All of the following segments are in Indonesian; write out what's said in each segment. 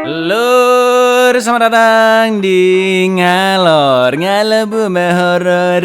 Lur, selamat datang di Ngalor Ngalebu Horor.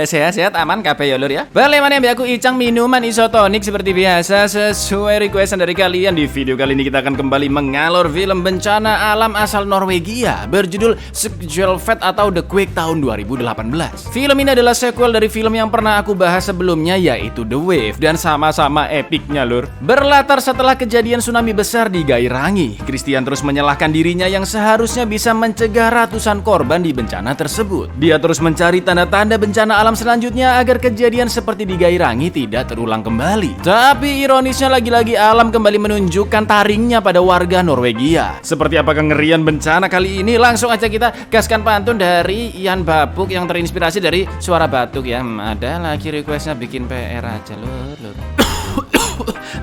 Sehat-sehat aman kabeh ya lur ya. Balik mana yang aku icang minuman isotonik seperti biasa sesuai requestan dari kalian. Di video kali ini kita akan kembali mengalor film bencana alam asal Norwegia berjudul Skjolvet atau The Quake tahun 2018. Film ini adalah sequel dari film yang pernah aku bahas sebelumnya, yaitu The Wave, dan sama-sama epicnya lur. Berlatar setelah kejadian tsunami besar di Gairangi, Christian terus menyalahkan dirinya yang seharusnya bisa mencegah ratusan korban di bencana tersebut. Dia terus mencari tanda-tanda bencana alam selanjutnya agar kejadian seperti di Gairangi tidak terulang kembali. Tapi ironisnya lagi-lagi alam kembali menunjukkan taringnya pada warga Norwegia. Seperti apa kengerian bencana kali ini? Langsung aja kita gaskan pantun dari Ian Babuk yang terinspirasi dari suara batuk ya. Ada lagi requestnya bikin PR aja lur.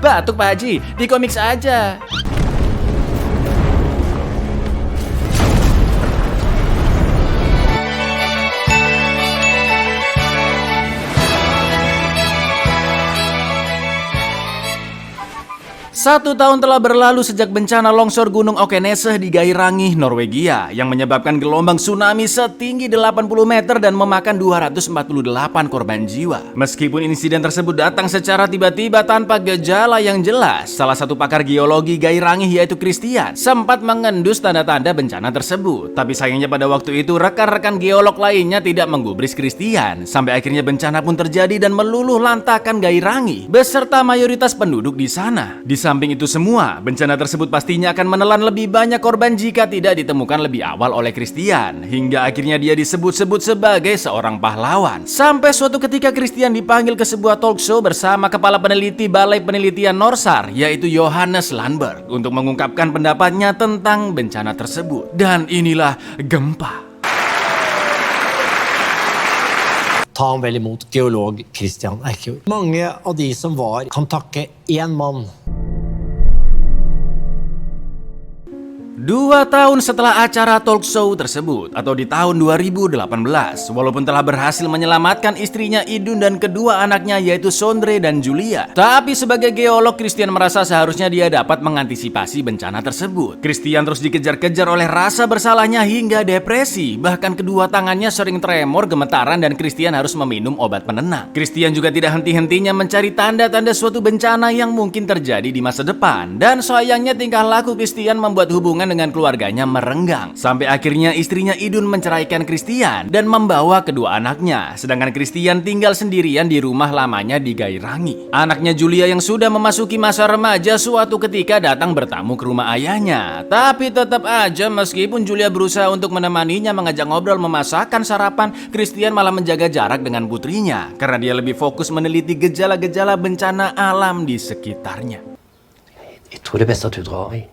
Batuk Pak Haji, di komik aja. Satu tahun telah berlalu sejak bencana longsor Gunung Åkneset di Gairangi, Norwegia yang menyebabkan gelombang tsunami setinggi 80 meter dan memakan 248 korban jiwa. Meskipun insiden tersebut datang secara tiba-tiba tanpa gejala yang jelas, salah satu pakar geologi Gairangi yaitu Christian sempat mengendus tanda-tanda bencana tersebut. Tapi sayangnya pada waktu itu rekan-rekan geolog lainnya tidak menggubris Christian, sampai akhirnya bencana pun terjadi dan meluluh lantakan Gairangi beserta mayoritas penduduk di sana. Di samping itu semua, bencana tersebut pastinya akan menelan lebih banyak korban jika tidak ditemukan lebih awal oleh Christian. Hingga akhirnya dia disebut-sebut sebagai seorang pahlawan. Sampai suatu ketika Christian dipanggil ke sebuah talk show bersama kepala peneliti Balai Penelitian Norsar, yaitu Johannes Landberg, untuk mengungkapkan pendapatnya tentang bencana tersebut. Dan inilah gempa. Ta han vel imot geolog Christian Eikjord. Mange av de som var, kan takke én mann. 2 tahun setelah acara talk show tersebut, atau di tahun 2018, walaupun telah berhasil menyelamatkan istrinya Idun dan kedua anaknya yaitu Sondre dan Julia, tapi sebagai geolog Christian merasa seharusnya dia dapat mengantisipasi bencana tersebut. Christian terus dikejar-kejar oleh rasa bersalahnya hingga depresi, bahkan kedua tangannya sering tremor, gemetaran, dan Christian harus meminum obat penenang. Christian juga tidak henti-hentinya mencari tanda-tanda suatu bencana yang mungkin terjadi di masa depan, dan sayangnya tingkah laku Christian membuat hubungan dengan keluarganya merenggang. Sampai akhirnya istrinya Idun menceraikan Christian dan membawa kedua anaknya, sedangkan Christian tinggal sendirian di rumah lamanya di Gairangi. Anaknya Julia yang sudah memasuki masa remaja suatu ketika datang bertamu ke rumah ayahnya. Tapi tetap aja meskipun Julia berusaha untuk menemaninya, mengajak ngobrol, memasakkan sarapan, Christian malah menjaga jarak dengan putrinya karena dia lebih fokus meneliti gejala-gejala bencana alam di sekitarnya. Jeg tror det er best at du drar i.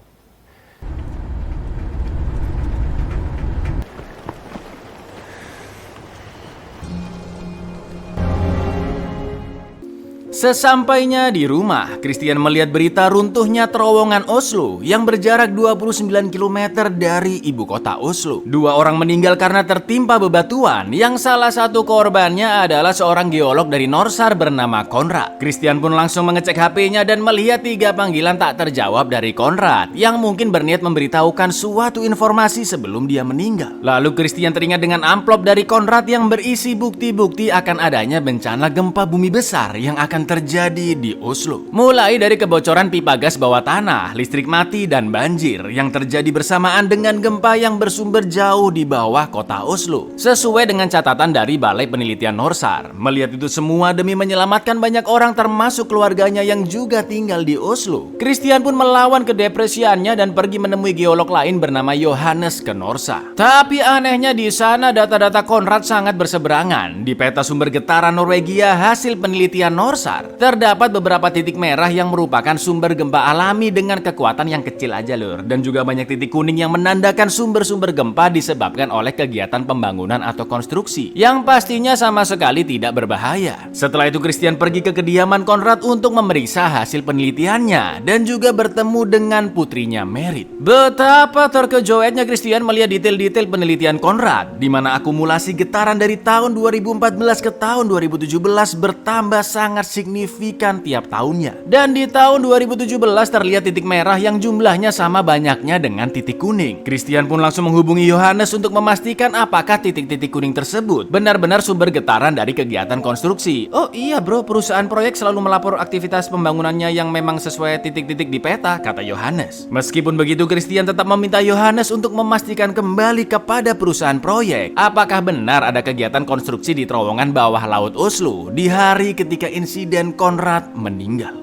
Sesampainya di rumah, Christian melihat berita runtuhnya terowongan Oslo yang berjarak 29 km dari ibu kota Oslo. 2 orang meninggal karena tertimpa bebatuan, yang salah satu korbannya adalah seorang geolog dari Norsar bernama Konrad. Christian pun langsung mengecek HP-nya dan melihat 3 panggilan tak terjawab dari Konrad yang mungkin berniat memberitahukan suatu informasi sebelum dia meninggal. Lalu Christian teringat dengan amplop dari Konrad yang berisi bukti-bukti akan adanya bencana gempa bumi besar yang akan terjadi di Oslo. Mulai dari kebocoran pipa gas bawah tanah, listrik mati, dan banjir yang terjadi bersamaan dengan gempa yang bersumber jauh di bawah kota Oslo. Sesuai dengan catatan dari Balai Penelitian Norsar, melihat itu semua demi menyelamatkan banyak orang termasuk keluarganya yang juga tinggal di Oslo, Christian pun melawan kedepresiannya dan pergi menemui geolog lain bernama Johannes ke Norsa. Tapi anehnya di sana data-data Konrad sangat berseberangan. Di peta sumber getaran Norwegia hasil penelitian Norsar, terdapat beberapa titik merah yang merupakan sumber gempa alami dengan kekuatan yang kecil aja lur, dan juga banyak titik kuning yang menandakan sumber-sumber gempa disebabkan oleh kegiatan pembangunan atau konstruksi yang pastinya sama sekali tidak berbahaya. Setelah itu Christian pergi ke kediaman Konrad untuk memeriksa hasil penelitiannya dan juga bertemu dengan putrinya Merit. Betapa terkejutnya Christian melihat detail-detail penelitian Konrad, di mana akumulasi getaran dari tahun 2014 ke tahun 2017 bertambah sangat signifikan signifikan tiap tahunnya. Dan di tahun 2017 terlihat titik merah yang jumlahnya sama banyaknya dengan titik kuning. Christian pun langsung menghubungi Yohanes untuk memastikan apakah titik-titik kuning tersebut benar-benar sumber getaran dari kegiatan konstruksi. Oh iya bro, perusahaan proyek selalu melapor aktivitas pembangunannya yang memang sesuai titik-titik di peta, kata Yohanes. Meskipun begitu, Christian tetap meminta Yohanes untuk memastikan kembali kepada perusahaan proyek apakah benar ada kegiatan konstruksi di terowongan bawah laut Oslo di hari ketika insiden Konrad meninggal.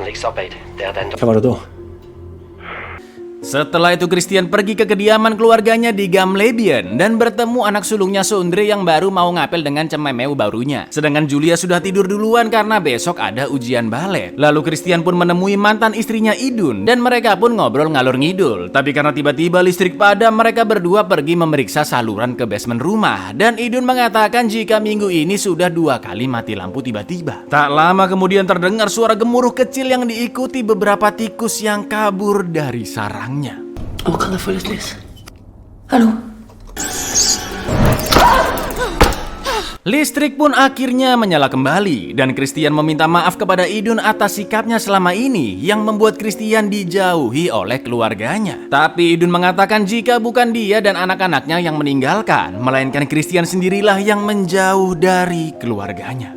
Riksarbeid, det er den Hva var det da? Setelah itu Christian pergi ke kediaman keluarganya di Gamlebyen dan bertemu anak sulungnya Sondre yang baru mau ngapel dengan cememeu barunya. Sedangkan Julia sudah tidur duluan karena besok ada ujian balet. Lalu Christian pun menemui mantan istrinya Idun dan mereka pun ngobrol ngalur ngidul. Tapi karena tiba-tiba listrik padam, mereka berdua pergi memeriksa saluran ke basement rumah. Dan Idun mengatakan jika minggu ini sudah 2 kali mati lampu tiba-tiba. Tak lama kemudian terdengar suara gemuruh kecil yang diikuti beberapa tikus yang kabur dari sarang. Å, kan jeg få litt lys? Hallo? Listrik pun akhirnya menyala kembali dan Christian meminta maaf kepada Idun atas sikapnya selama ini yang membuat Christian dijauhi oleh keluarganya. Tapi Idun mengatakan jika bukan dia dan anak-anaknya yang meninggalkan, melainkan Christian sendirilah yang menjauh dari keluarganya.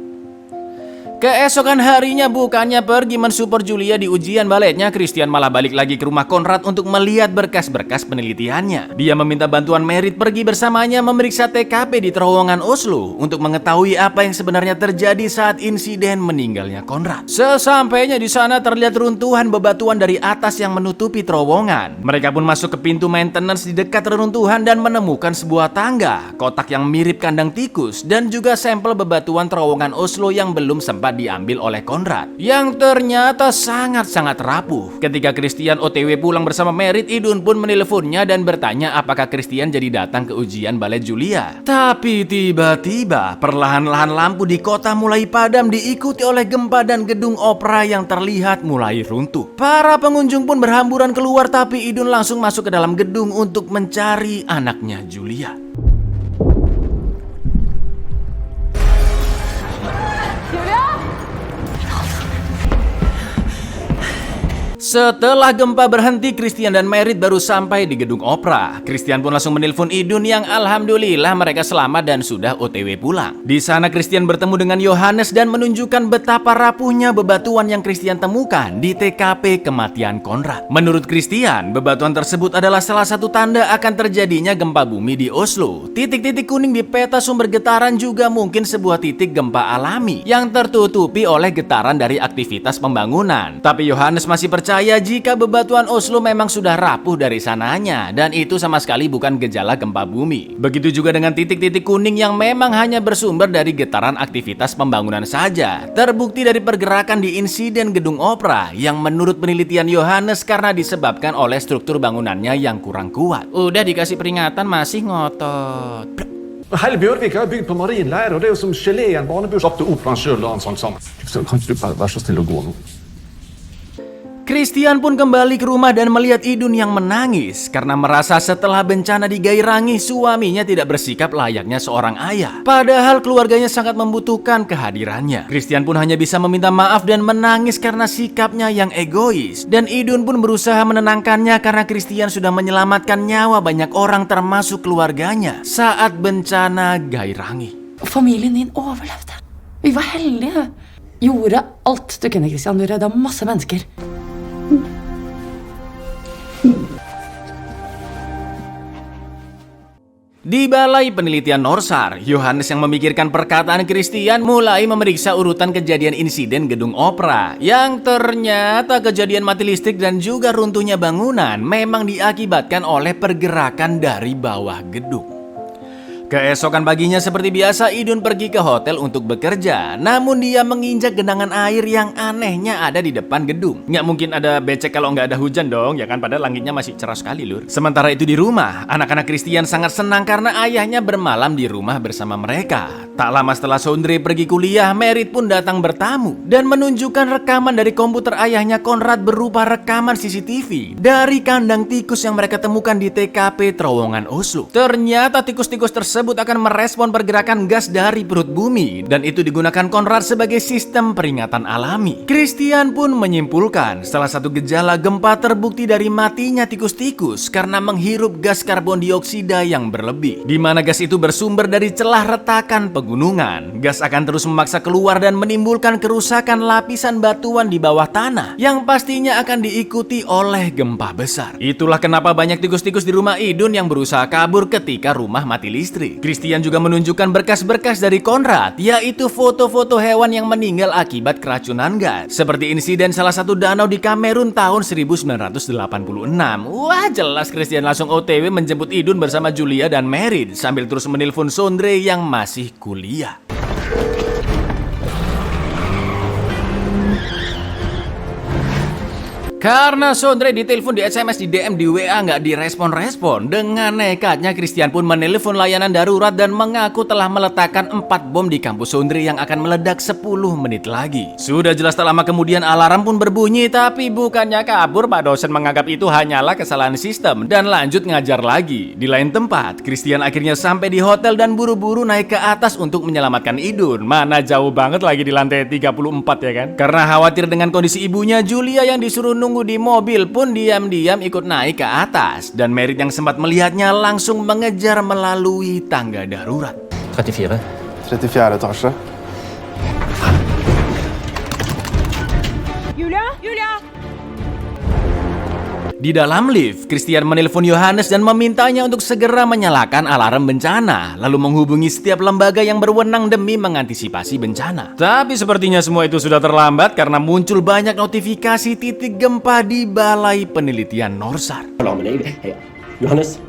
Keesokan harinya bukannya pergi mensupport Julia di ujian baletnya, Christian malah balik lagi ke rumah Konrad untuk melihat berkas-berkas penelitiannya. Dia meminta bantuan Merit pergi bersamanya memeriksa TKP di terowongan Oslo untuk mengetahui apa yang sebenarnya terjadi saat insiden meninggalnya Konrad. Sesampainya di sana terlihat runtuhan bebatuan dari atas yang menutupi terowongan. Mereka pun masuk ke pintu maintenance di dekat reruntuhan dan menemukan sebuah tangga, kotak yang mirip kandang tikus, dan juga sampel bebatuan terowongan Oslo yang belum sempat diambil oleh Konrad, yang ternyata sangat-sangat rapuh. Ketika Christian OTW pulang bersama Merit, Idun pun meneleponnya dan bertanya apakah Christian jadi datang ke ujian balet Julia. Tapi tiba-tiba perlahan-lahan lampu di kota mulai padam diikuti oleh gempa dan gedung opera yang terlihat mulai runtuh. Para pengunjung pun berhamburan keluar, tapi Idun langsung masuk ke dalam gedung untuk mencari anaknya Julia. Setelah gempa berhenti, Christian dan Merit baru sampai di gedung opera. Christian pun langsung menelpon Idun yang alhamdulillah mereka selamat dan sudah OTW pulang. Di sana Christian bertemu dengan Yohanes dan menunjukkan betapa rapuhnya bebatuan yang Christian temukan di TKP kematian Konrad. Menurut Christian, bebatuan tersebut adalah salah satu tanda akan terjadinya gempa bumi di Oslo. Titik-titik kuning di peta sumber getaran juga mungkin sebuah titik gempa alami yang tertutupi oleh getaran dari aktivitas pembangunan. Tapi Yohanes masih percaya jika bebatuan Oslo memang sudah rapuh dari sananya dan itu sama sekali bukan gejala gempa bumi. Begitu juga dengan titik-titik kuning yang memang hanya bersumber dari getaran aktivitas pembangunan saja. Terbukti dari pergerakan di insiden gedung opera yang menurut penelitian Yohanes karena disebabkan oleh struktur bangunannya yang kurang kuat. Udah dikasih peringatan masih ngotot. Hele Bjørvika er bygd på marinleir, og det er jo som gelé i en barneburs opp til operaen sjøl og en sånn sammen. Så kan ikke du bare være så snill å gå nå? Christian pun kembali ke rumah dan melihat Idun yang menangis karena merasa setelah bencana di Gairangi suaminya tidak bersikap layaknya seorang ayah. Padahal keluarganya sangat membutuhkan kehadirannya. Christian pun hanya bisa meminta maaf dan menangis karena sikapnya yang egois. Dan Idun pun berusaha menenangkannya karena Christian sudah menyelamatkan nyawa banyak orang termasuk keluarganya saat bencana Gairangi. Familien din overlevde. Vi var heldige. Gjorde alt du kunne, Christian. Du redda masse mennesker. Di Balai Penelitian Norsar, Yohanes yang memikirkan perkataan Christian mulai memeriksa urutan kejadian insiden gedung opera. Yang ternyata kejadian mati listrik dan juga runtuhnya bangunan memang diakibatkan oleh pergerakan dari bawah gedung. Keesokan paginya seperti biasa Idun pergi ke hotel untuk bekerja. Namun dia menginjak genangan air yang anehnya ada di depan gedung. Nggak mungkin ada becek kalau nggak ada hujan dong, ya kan? Padahal langitnya masih cerah sekali lur. Sementara itu di rumah, anak-anak Christian sangat senang karena ayahnya bermalam di rumah bersama mereka. Tak lama setelah Sondre pergi kuliah, Merit pun datang bertamu dan menunjukkan rekaman dari komputer ayahnya Konrad berupa rekaman CCTV dari kandang tikus yang mereka temukan di TKP terowongan Oslo. Ternyata tikus-tikus tersebut tersebut akan merespon pergerakan gas dari perut bumi, dan itu digunakan Conrad sebagai sistem peringatan alami. Christian pun menyimpulkan salah satu gejala gempa terbukti dari matinya tikus-tikus karena menghirup gas karbon dioksida yang berlebih, di mana gas itu bersumber dari celah retakan pegunungan. Gas akan terus memaksa keluar dan menimbulkan kerusakan lapisan batuan di bawah tanah yang pastinya akan diikuti oleh gempa besar. Itulah kenapa banyak tikus-tikus di rumah Idun yang berusaha kabur ketika rumah mati listrik. Christian juga menunjukkan berkas-berkas dari Conrad, yaitu foto-foto hewan yang meninggal akibat keracunan gas, seperti insiden salah satu danau di Kamerun tahun 1986. Wah, jelas Christian langsung OTW menjemput Idun bersama Julia dan Merit sambil terus menelpon Sondre yang masih kuliah. Karena Sondre ditelepon, di SMS, di DM, di WA nggak direspon-respon, dengan nekatnya Christian pun menelpon layanan darurat dan mengaku telah meletakkan 4 bom di kampus Sondre yang akan meledak 10 menit lagi. Sudah jelas tak lama kemudian alarm pun berbunyi, tapi bukannya kabur, Pak dosen menganggap itu hanyalah kesalahan sistem dan lanjut ngajar lagi. Di lain tempat, Christian akhirnya sampai di hotel dan buru-buru naik ke atas untuk menyelamatkan Idun. Mana jauh banget lagi di lantai 34 ya kan? Karena khawatir dengan kondisi ibunya, Julia yang disuruh nunggu di mobil pun diam-diam ikut naik ke atas, dan Merit yang sempat melihatnya langsung mengejar melalui tangga darurat. 34. 34 etasje. Di dalam lift, Christian menelpon Johannes dan memintanya untuk segera menyalakan alarm bencana, lalu menghubungi setiap lembaga yang berwenang demi mengantisipasi bencana. Tapi sepertinya semua itu sudah terlambat karena muncul banyak notifikasi titik gempa di Balai Penelitian Norsar. Alarmen er i det. Johannes?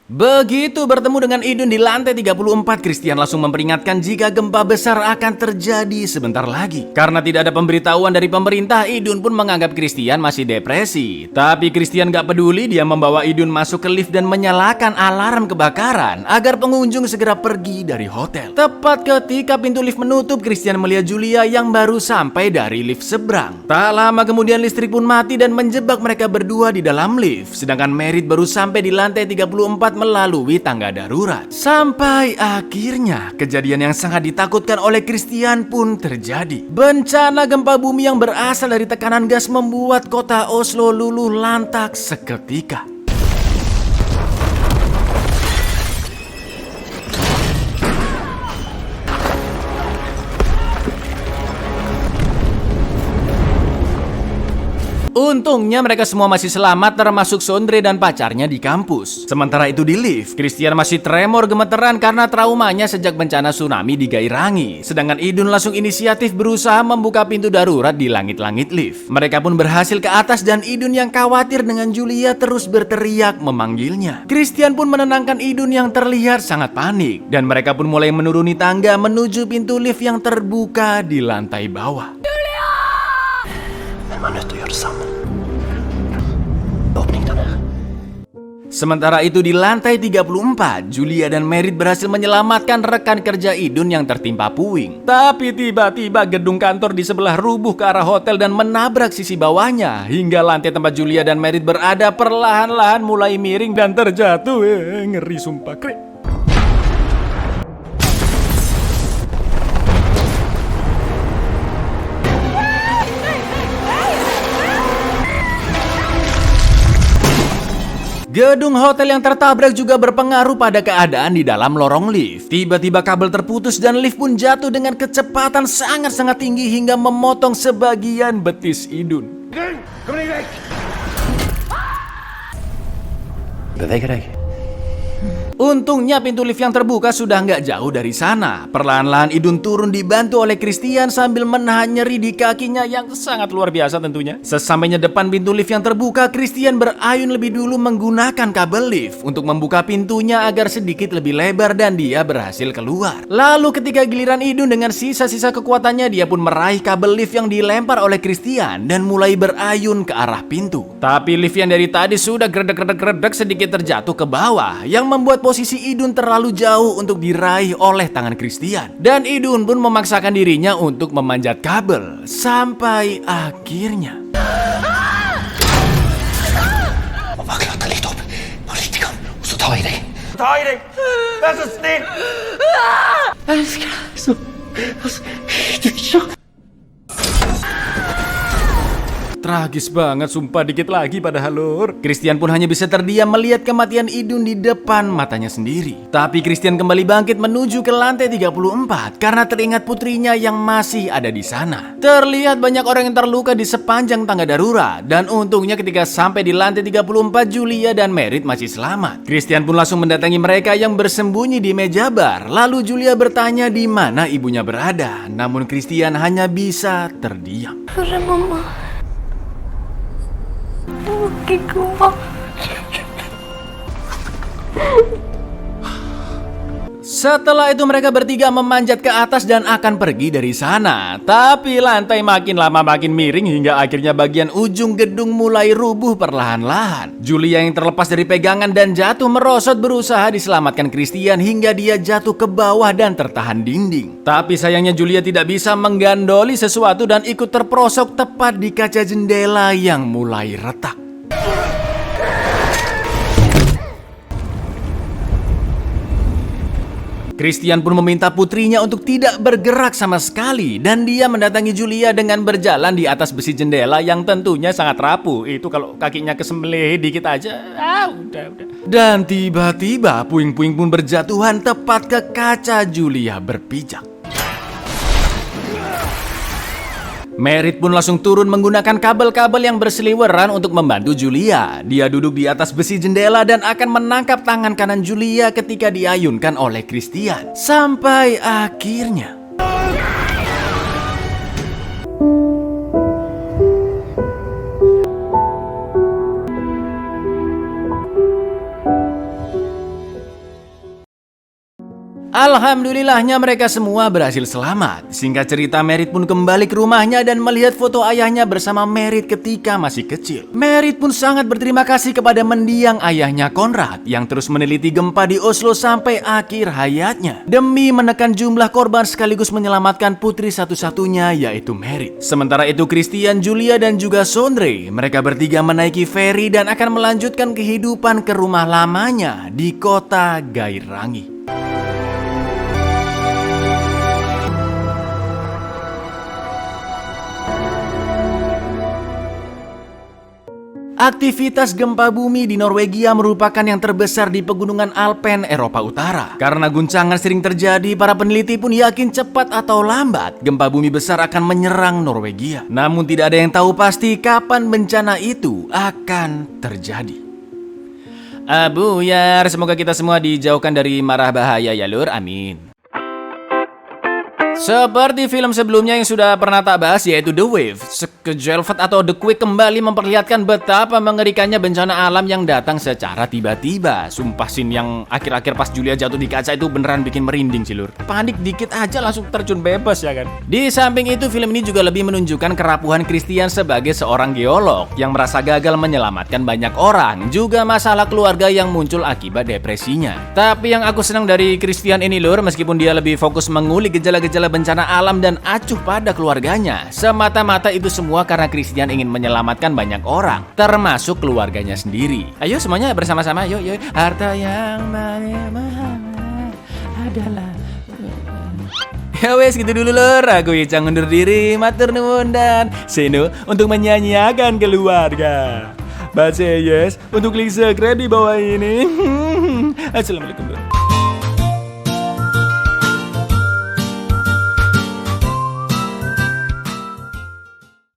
Begitu bertemu dengan Idun di lantai 34, Christian langsung memperingatkan jika gempa besar akan terjadi sebentar lagi. Karena tidak ada pemberitahuan dari pemerintah, Idun pun menganggap Christian masih depresi. Tapi Christian gak peduli, dia membawa Idun masuk ke lift dan menyalakan alarm kebakaran agar pengunjung segera pergi dari hotel. Tepat ketika pintu lift menutup, Christian melihat Julia yang baru sampai dari lift seberang. Tak lama kemudian listrik pun mati dan menjebak mereka berdua di dalam lift, sedangkan Merit baru sampai di lantai 34 melalui tangga darurat. Sampai akhirnya kejadian yang sangat ditakutkan oleh Christian pun terjadi. Bencana gempa bumi yang berasal dari tekanan gas membuat kota Oslo luluh lantak seketika. Untungnya mereka semua masih selamat, termasuk Sondre dan pacarnya di kampus. Sementara itu di lift, Christian masih tremor gemeteran karena traumanya sejak bencana tsunami di Gairangi. Sedangkan Idun langsung inisiatif berusaha membuka pintu darurat di langit-langit lift. Mereka pun berhasil ke atas dan Idun yang khawatir dengan Julia terus berteriak memanggilnya. Christian pun menenangkan Idun yang terlihat sangat panik, dan mereka pun mulai menuruni tangga menuju pintu lift yang terbuka di lantai bawah. Men man er nødt til å gjøre det sammen. Åpning den her. Sementara itu di lantai 34, Julia dan Merit berhasil menyelamatkan rekan kerja Idun yang tertimpa puing. Tapi tiba-tiba gedung kantor di sebelah rubuh ke arah hotel dan menabrak sisi bawahnya, hingga lantai tempat Julia dan Merit berada perlahan-lahan mulai miring dan terjatuh. Ngeri sumpah, Krik. Gedung hotel yang tertabrak juga berpengaruh pada keadaan di dalam lorong lift. Tiba-tiba kabel terputus dan lift pun jatuh dengan kecepatan sangat-sangat tinggi hingga memotong sebagian betis Idun. Beveger deg. Untungnya pintu lift yang terbuka sudah nggak jauh dari sana. Perlahan-lahan Idun turun dibantu oleh Christian sambil menahan nyeri di kakinya yang sangat luar biasa tentunya. Sesampainya depan pintu lift yang terbuka, Christian berayun lebih dulu menggunakan kabel lift untuk membuka pintunya agar sedikit lebih lebar dan dia berhasil keluar. Lalu ketika giliran Idun dengan sisa-sisa kekuatannya, dia pun meraih kabel lift yang dilempar oleh Christian dan mulai berayun ke arah pintu. Tapi lift yang dari tadi sudah gredek-gredek sedikit terjatuh ke bawah yang membuat posisi Idun terlalu jauh untuk diraih oleh tangan Christian. Dan Idun pun memaksakan dirinya untuk memanjat kabel. Sampai akhirnya Bare klatre litt opp. Bare litt grann. Og så ta i deg. That's a snake! Tragis banget, sumpah dikit lagi padahal lur. Christian pun hanya bisa terdiam melihat kematian Idun di depan matanya sendiri. Tapi Christian kembali bangkit menuju ke lantai 34 karena teringat putrinya yang masih ada di sana. Terlihat banyak orang yang terluka di sepanjang tangga darurat. Dan untungnya ketika sampai di lantai 34, Julia dan Merit masih selamat. Christian pun langsung mendatangi mereka yang bersembunyi di meja bar. Lalu Julia bertanya di mana ibunya berada. Namun Christian hanya bisa terdiam. Setelah itu mereka bertiga memanjat ke atas dan akan pergi dari sana. Tapi lantai makin lama makin miring hingga akhirnya bagian ujung gedung mulai rubuh perlahan-lahan. Julia yang terlepas dari pegangan dan jatuh merosot berusaha diselamatkan Christian hingga dia jatuh ke bawah dan tertahan dinding. Tapi sayangnya Julia tidak bisa menggandoli sesuatu dan ikut terperosok tepat di kaca jendela yang mulai retak. Christian pun meminta putrinya untuk tidak bergerak sama sekali dan dia mendatangi Julia dengan berjalan di atas besi jendela yang tentunya sangat rapuh. Itu kalau kakinya kesembelih dikit aja, udah. Dan tiba-tiba puing-puing pun berjatuhan tepat ke kaca Julia berpijak. Merit pun langsung turun menggunakan kabel-kabel yang berseliweran untuk membantu Julia. Dia duduk di atas besi jendela dan akan menangkap tangan kanan Julia ketika diayunkan oleh Christian. Sampai akhirnya alhamdulillahnya mereka semua berhasil selamat. Singkat cerita, Merit pun kembali ke rumahnya dan melihat foto ayahnya bersama Merit ketika masih kecil. Merit pun sangat berterima kasih kepada mendiang ayahnya Konrad yang terus meneliti gempa di Oslo sampai akhir hayatnya demi menekan jumlah korban sekaligus menyelamatkan putri satu-satunya yaitu Merit. Sementara itu Christian, Julia dan juga Sondre, mereka bertiga menaiki ferry dan akan melanjutkan kehidupan ke rumah lamanya di kota Gairangi. Aktivitas gempa bumi di Norwegia merupakan yang terbesar di pegunungan Alpen Eropa Utara. Karena guncangan sering terjadi, para peneliti pun yakin cepat atau lambat gempa bumi besar akan menyerang Norwegia. Namun tidak ada yang tahu pasti kapan bencana itu akan terjadi. Buyar, semoga kita semua dijauhkan dari mara bahaya ya lur, amin. Seperti film sebelumnya yang sudah pernah tak bahas yaitu The Wave, Skjelvet atau The Quake kembali memperlihatkan betapa mengerikannya bencana alam yang datang secara tiba-tiba. Sumpah scene yang akhir-akhir pas Julia jatuh di kaca itu beneran bikin merinding sih lur. Panik dikit aja langsung terjun bebas ya kan. Di samping itu film ini juga lebih menunjukkan kerapuhan Christian sebagai seorang geolog yang merasa gagal menyelamatkan banyak orang. Juga masalah keluarga yang muncul akibat depresinya. Tapi yang aku senang dari Christian ini lur, meskipun dia lebih fokus mengulik gejala-gejala bencana alam dan acuh pada keluarganya, semata-mata itu semua karena Christian ingin menyelamatkan banyak orang, termasuk keluarganya sendiri. Ayo semuanya bersama-sama, yuk. Harta yang paling mahal adalah... Ya wes gitu dulu lor, aku Icang undur diri, matur nuwun dan seno untuk menyanyiakan keluarga. Baca yes untuk link subscribe di bawah ini. Assalamualaikum.